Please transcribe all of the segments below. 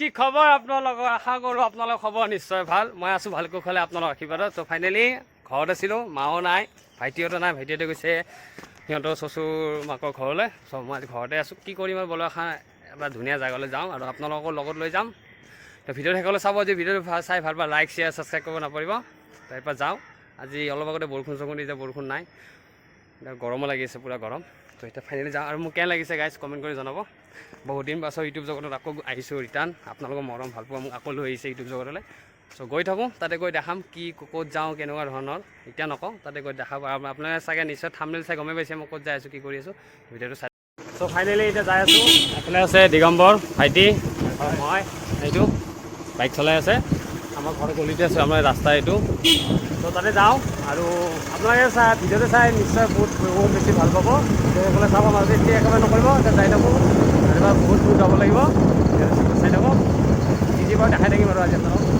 কি খবৰ আপোনালোকৰ? আশা কৰোঁ আপোনালোকৰ খবৰ নিশ্চয় ভাল। মই আছোঁ ভাল কুশলে আপোনালোকৰ আশীৰ্বাদত। ত' ফাইনেলি ঘৰত আছিলোঁ, মাও নাই, ভাইটিহঁতো নাই, ভাইটিহঁতে গৈছে সিহঁতৰ চচুৰ মাকৰ ঘৰলৈ। চ' মই আজি ঘৰতে আছোঁ। কি কৰিম আৰু বলক এবাৰ ধুনীয়া জেগালৈ যাওঁ আৰু আপোনালোকৰ লগত লৈ যাম। তো ভিডিঅ'টো শেষলৈ চাব। যদি ভিডিঅ'টো চাই ভাল পায় লাইক শ্বেয়াৰ ছাবস্ক্ৰাইব কৰিব নাপাহৰিব। তাৰপৰা যাওঁ। আজি অলপ আগতে বৰষুণ দিছে, বৰষুণ নাই, গৰমো লাগি আছে, পূৰা গৰম। তো এতিয়া ফাইনেলি যাওঁ আৰু মোক কেনে লাগিছে গাইজ কমেণ্ট কৰি জনাব। বহুত দিন পাছত ইউটিউব জগতত আকৌ আহিছোঁ ৰিটাৰ্ণ। আপোনালোকৰ মৰম ভাল পোৱা মোক আকৌ লৈ আহিছে ইউটিউব জগতলৈ। চ' গৈ থাকোঁ, তাতে গৈ দেখাম কি ক'ত যাওঁ, কেনেকুৱা ধৰণৰ। এতিয়া নকওঁ, তাতে গৈ দেখাব। আৰু আপোনালোকে চাগে নিশ্চয় থাম্বনেল চাই গমেই পাইছে মই ক'ত যাই আছোঁ, কি কৰি আছোঁ। ভিডিঅ'টো চাই। চ' ফাইনেলি এতিয়া যাই আছোঁ। এইফালে আছে দিগম্বৰ ভাইটি, মই এইটো বাইক চলাই আছে। আমাৰ ঘৰৰ গলিতে আছোঁ, আমাৰ ৰাস্তা এইটো। ত' তাতে যাওঁ আৰু আপোনালোকে ভিডিঅ'টো চাই নিশ্চয় বহুত বেছি ভাল পাব। সেইফালে চাব মাজতে এতিয়া একেবাৰে নকৰিব, এতিয়া যাই থাকোঁ। আৰু বহুত দূৰ যাব লাগিব, চাই থাকক। যি বাৰু দেখাই থাকিম আৰু আজি আপোনালোকক।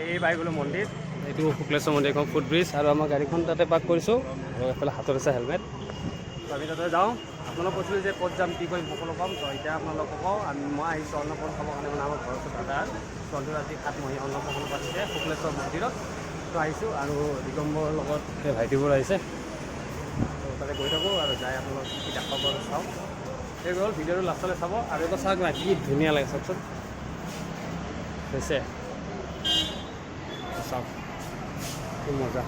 এই বাইগলো মন্দিৰ, এইটো শুক্লেশ্বৰ মন্দিৰখন ফুট ব্ৰিজ আৰু আমাৰ গাড়ীখন তাতে পাৰ্ক কৰিছোঁ। আৰু এইফালে হাতত আছে হেলমেট। আমি তাতে যাওঁ। আপোনালোক কৈছিলোঁ যে ক'ত যাম, কি কৰিম, সকলো ক'ম। তো এতিয়া আপোনালোকক কওঁ, মই আহিছোঁ অন্নপ্ৰসন্ন খাবৰ কাৰণে। মানে আমাৰ ঘৰৰ দাদাৰ ছোৱালীৰ আজি 7 মহীয়া অন্নপ্ৰসন্ন পাতিছে শুক্লেশ্বৰ মন্দিৰত। তো আহিছোঁ আৰু দিগম্বৰৰ লগত সেই ভাইটিবোৰ আহিছে। তো তাতে গৈ থাকোঁ আৰু যাই আপোনালোক কি দেখাব আৰু চাওঁ। সেই গ'ল ভিডিঅ'টো লাষ্টলৈ চাব। আৰু এটা চাওক না, কি ধুনীয়া লাগে চাওকচোন, হৈছে চাওক কি মজা।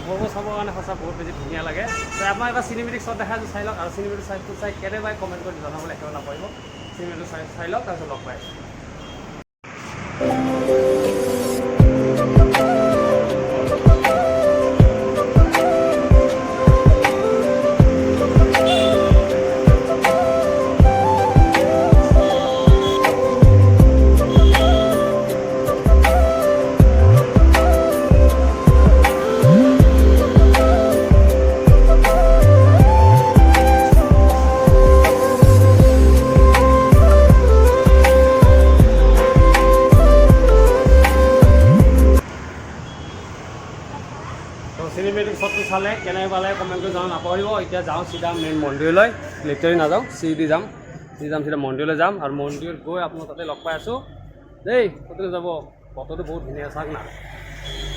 উপভোগ চাবৰ কাৰণে সঁচা বহুত বেছি ধুনীয়া লাগে। তো আপোনাক এটা চিনেমেটিক শ্বট দেখা চাই লওক। আৰু চিনেমেটিক শ্বটটো চাই কেনেবাই কমেণ্ট কৰি জনাবলৈ একেবাৰে নাপাৰিব। চিনেমেটিক চাই লওক, তাৰপিছত লগ পাই। চিনেমেটিক শ্বটটো চালে কেনেকৈ পালে কমেণ্ট কৰি জনাব নাপাহৰিব। এতিয়া যাওঁ চিধা মেইন মন্দিৰলৈ, লেকচাৰি নাযাওঁ, চিধি যাম চিধা মন্দিৰলৈ যাম। আৰু মন্দিৰত গৈ আপোনাক তাতে লগ পাই আছোঁ দেই। ক'তে যাব বতৰটো বহুত ধুনীয়া চাওক না,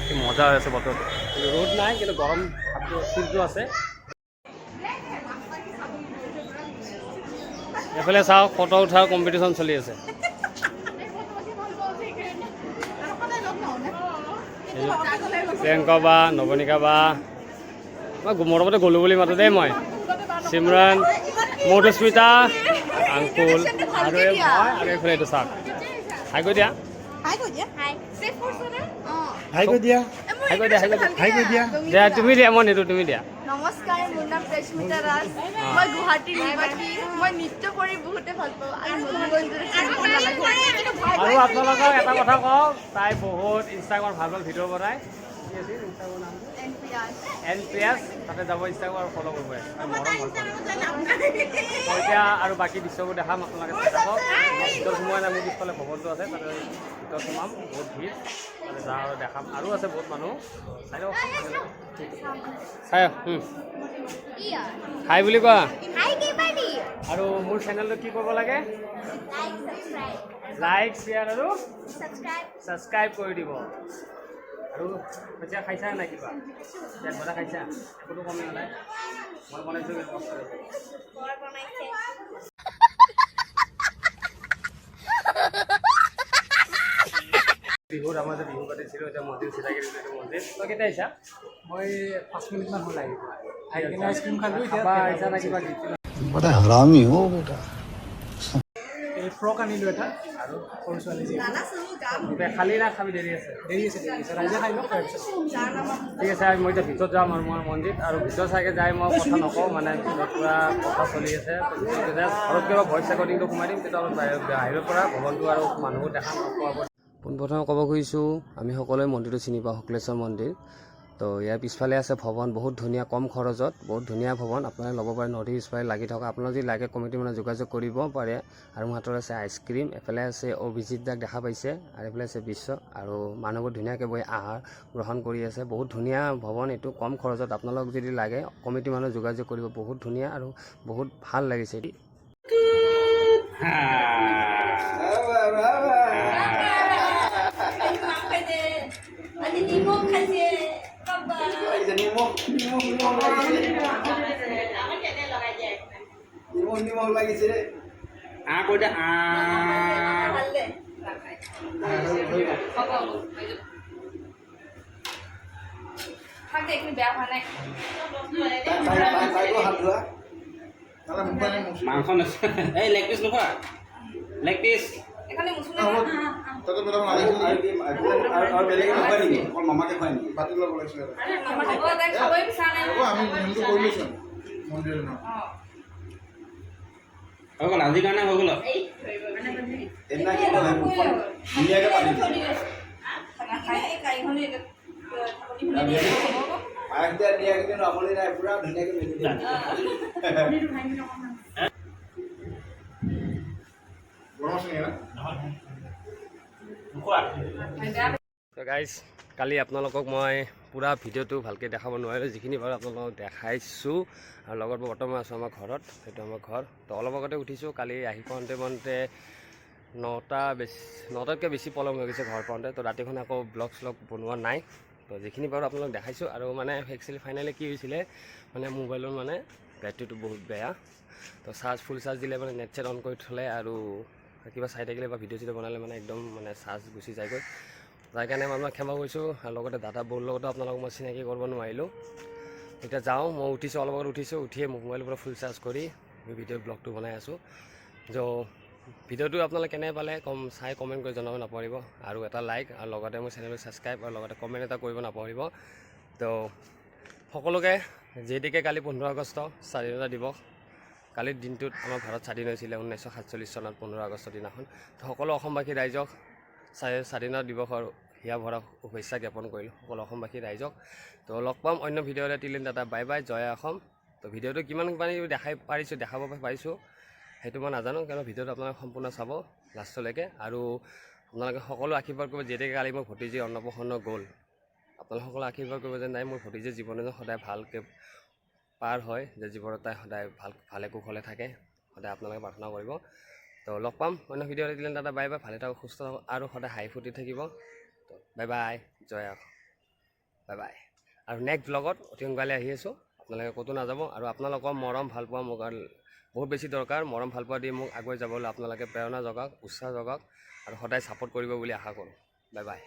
কি মজা হৈ আছে বতৰটো, কিন্তু ৰ'দ নাই, কিন্তু গৰম ভাৱটো ফিলটো আছে। এইফালে চাওক ফটো উঠাৰ কম্পিটিশ্যন চলি আছে। প্ৰিয়ংকা বা নৱনিকা বা মই মোটামুটি গ'লোঁ বুলি মাতো দেই মই, চিমৰান, মধুস্মিতা, আংকুল আৰু এইফালে এইটো চাওক। হাই কৈ দিয়া, তুমি দিয়া, মই নিদিওঁ, তুমি দিয়া। নমস্কাৰ, মোৰ নাম প্ৰেস্মিতা ৰাজ, মই গুৱাহাটীৰ নিবাসী। মই নৃত্য কৰি বহুতে ভাল পাওঁ আৰু আপোনালোকক এটা কথা কওঁ, তাই বহুত ইনষ্টাগ্ৰামত ভাল ভাল ভিডিঅ' বনায়। NPS, তাতে যাব ইনষ্টাগ্ৰাম আৰু ফ'ল' কৰিব। এতিয়া আৰু বাকী দৃশ্যবোৰ দেখাম, আপোনালোকে চাই থাকক। ভিতৰত সোমোৱা নাই, মোৰ পিছফালে ভৱনটো আছে, তাতে ভিতৰত সোমাম, বহুত ভিৰ, তাতে যাওঁ আৰু দেখাম। আৰু আছে বহুত মানুহ, চাই লওক, চাই হাই বুলি কোৱা। আৰু মোৰ চেনেলটো কি কৰিব লাগে? লাইক, শ্বেয়াৰ আৰু ছাবস্ক্ৰাইব কৰি দিব। আৰু এতিয়া খাইছা নাই কিবা? পেট ভৰা খাইছা? একোতো কমি নাই, মই বনাইছোঁ কষ্ট। বিহুত আমাৰ যে বিহু পাতিছিলোঁ, এতিয়া মন্দিৰ চিনাকি দিছোঁ, এইটো মন্দিৰ। তই কেতিয়া আহিছা? মই 5 মিনিটমান হ'ল আহি কিনে আইচক্ৰীম খালোঁ। এতিয়া আহিছা নে কিবা গিফ্ট? बड़ा हरामी हो बेटा। এই ফ্ৰক আনিলোঁ এটা, আৰু সৰু ছোৱালী যি খালি না খাবি দেৰি আছে? দেৰি আছে ৰাইজে খাই লওক, তাৰপিছত ঠিক আছে, মই এতিয়া ভিতৰত যাম আৰু মই মন্দিৰত, আৰু ভিতৰত চাগে যাই মই কথা নকওঁ, মানে ভিতৰত পূৰা কথা চলি আছে। ঘৰত কিবা ভইচ ৰেকৰ্ডিংটো সোমাই দিম, তেতিয়া অলপ বাহিৰৰ পৰা ভৱনটো আৰু মানুহবোৰ দেখাম। পোনপ্ৰথমে ক'ব খুজিছোঁ, আমি সকলোৱে মন্দিৰটো চিনি পাওঁ, শুক্লেশ্বৰ মন্দিৰ। তো ইয়াৰ পিছফালে আছে ভৱন, বহুত ধুনীয়া, কম খৰচত বহুত ধুনীয়া ভৱন আপোনালোকে ল'ব পাৰে। নৰ্থ ইষ্ট ফালে লাগি থকা, আপোনালোকে যদি লাগে কমিটি মানে যোগাযোগ কৰিব পাৰে। আৰু মোৰ হাতত আছে আইচক্ৰীম, এফালে আছে অভিজিত দাক দেখা পাইছে, আৰু এইফালে আছে বিশ্ব, আৰু মানুহবোৰ ধুনীয়াকৈ বহি আহাৰ গ্ৰহণ কৰি আছে। বহুত ধুনীয়া ভৱন এইটো, কম খৰচত। আপোনালোক যদি লাগে কমিটি মানুহ যোগাযোগ কৰিব, বহুত ধুনীয়া আৰু বহুত ভাল লাগিছে। নিমখ লাগিছে মাংস এই লেগ পিচ নোখোৱা, লেগ পিচ মামাকে খুৱাই নেকি? পাতি ল'ব লাগিছিলে। হৈ গ'ল আজিৰ কাৰণে, হৈ গ'ল। সেইদিনা কিন্তু ধুনীয়াকৈ পাতি দিয়া কিন্তু আমনি নাই, পুৰা ধুনীয়াকৈ মেলি দিয়া। তো গাইজ, কালি আপোনালোকক মই পূৰা ভিডিঅ'টো ভালকৈ দেখাব নোৱাৰিলোঁ, যিখিনি বাৰু আপোনালোকক দেখাইছোঁ। আৰু লগত বৰ্তমান আছোঁ আমাৰ ঘৰত, সেইটো আমাৰ ঘৰ। তো অলপ আগতে উঠিছোঁ, কালি আহি পাওঁতে 9টাতকৈ বেছি পলম হৈ গৈছে ঘৰ পাওঁতে। তো ৰাতিখন আকৌ ব্লগ শ্লগ বনোৱা নাই। তো যিখিনি বাৰু আপোনালোক দেখাইছোঁ। আৰু মানে একচুৱেলি ফাইনেলি কি হৈছিলে, মানে মোবাইলৰ মানে বেটাৰীটো বহুত বেয়া। তো ফুল চাৰ্জ দিলে মানে নেট চেট অন কৰি থ'লে, আৰু কিবা চাই থাকিলে বা ভিডিঅ' চিডিঅ' বনালে মানে একদম মানে চাৰ্জ গুচি যায়গৈ। যাৰ কাৰণে মই আপোনাক ক্ষমা কৰিছোঁ, আৰু লগতে দাদা বৌৰ লগতো আপোনালোকক মই চিনাকি কৰিব নোৱাৰিলোঁ। এতিয়া যাওঁ, মই উঠিছোঁ, অলপ আগত উঠিয়ে মোবাইলৰ পৰা ফুল চাৰ্জ কৰি ভিডিঅ' ব্লগটো বনাই আছোঁ। ত' ভিডিঅ'টো আপোনালোকে কেনে পালে চাই কমেণ্ট কৰি জনাব নাপাহৰিব, আৰু এটা লাইক, আৰু লগতে মোৰ চেনেলটো ছাবস্ক্ৰাইব, আৰু লগতে কমেণ্ট এটা কৰিব নাপাহৰিব। তো সকলোকে যিহেতুকে কালি 15 আগষ্ট স্বাধীনতা দিৱস, কালিৰ দিনটোত আমাৰ ভাৰত স্বাধীন হৈছিলে 1947 চনত 15 আগষ্টৰ দিনাখন। তো সকলো অসমবাসী ৰাইজক স্বাধীনতা দিৱসৰ হিয়া ভৰা শুভেচ্ছা জ্ঞাপন কৰিলোঁ সকলো অসমবাসী ৰাইজক। তো লগ পাম অন্য ভিডিঅ'ৰে। টিলেন দাদা, বাই বাই, জয় অসম। তো ভিডিঅ'টো কিমান দেখাব পাৰিছোঁ সেইটো মই নাজানো, কাৰণ ভিডিঅ'টো আপোনালোকে সম্পূৰ্ণ চাব লাষ্টলৈকে। আৰু আপোনালোকে সকলো আশীৰ্বাদ কৰিব, যিহেতুকে কালি মোৰ ভতিজী অন্নপ্ৰসন্ন গ'ল। আপোনালোকে সকলো আশীৰ্বাদ কৰিব যে নাই, মোৰ ভতিজীৰ জীৱনটো সদায় ভালকৈ পাৰ হয়, যে জীৱনত তাই সদায় ভালে কুশলে থাকে, সদায় আপোনালোকে প্ৰাৰ্থনা কৰিব। তো লগ পাম অন্য ভিডিঅ'ৰে। টিলেন দাদা, বাই বাই, ভালে থাকক, সুস্থ থাকক, আৰু সদায় হাঁহি ফূৰ্তি থাকিব। বাই বাই, জয় আস, বাই বাই। আৰু নেক্সট ব্লগত অতি সোনকালে আহি আছোঁ, আপোনালোকে ক'তো নাযাব। আৰু আপোনালোকৰ মৰম ভালপোৱা মোক বহুত বেছি দৰকাৰ। মৰম ভালপোৱা দি মোক আগুৱাই যাবলৈ আপোনালোকে প্ৰেৰণা জগাওক, উৎসাহ জগাওক আৰু সদায় ছাপোৰ্ট কৰিব বুলি আশা কৰোঁ। Bye bye.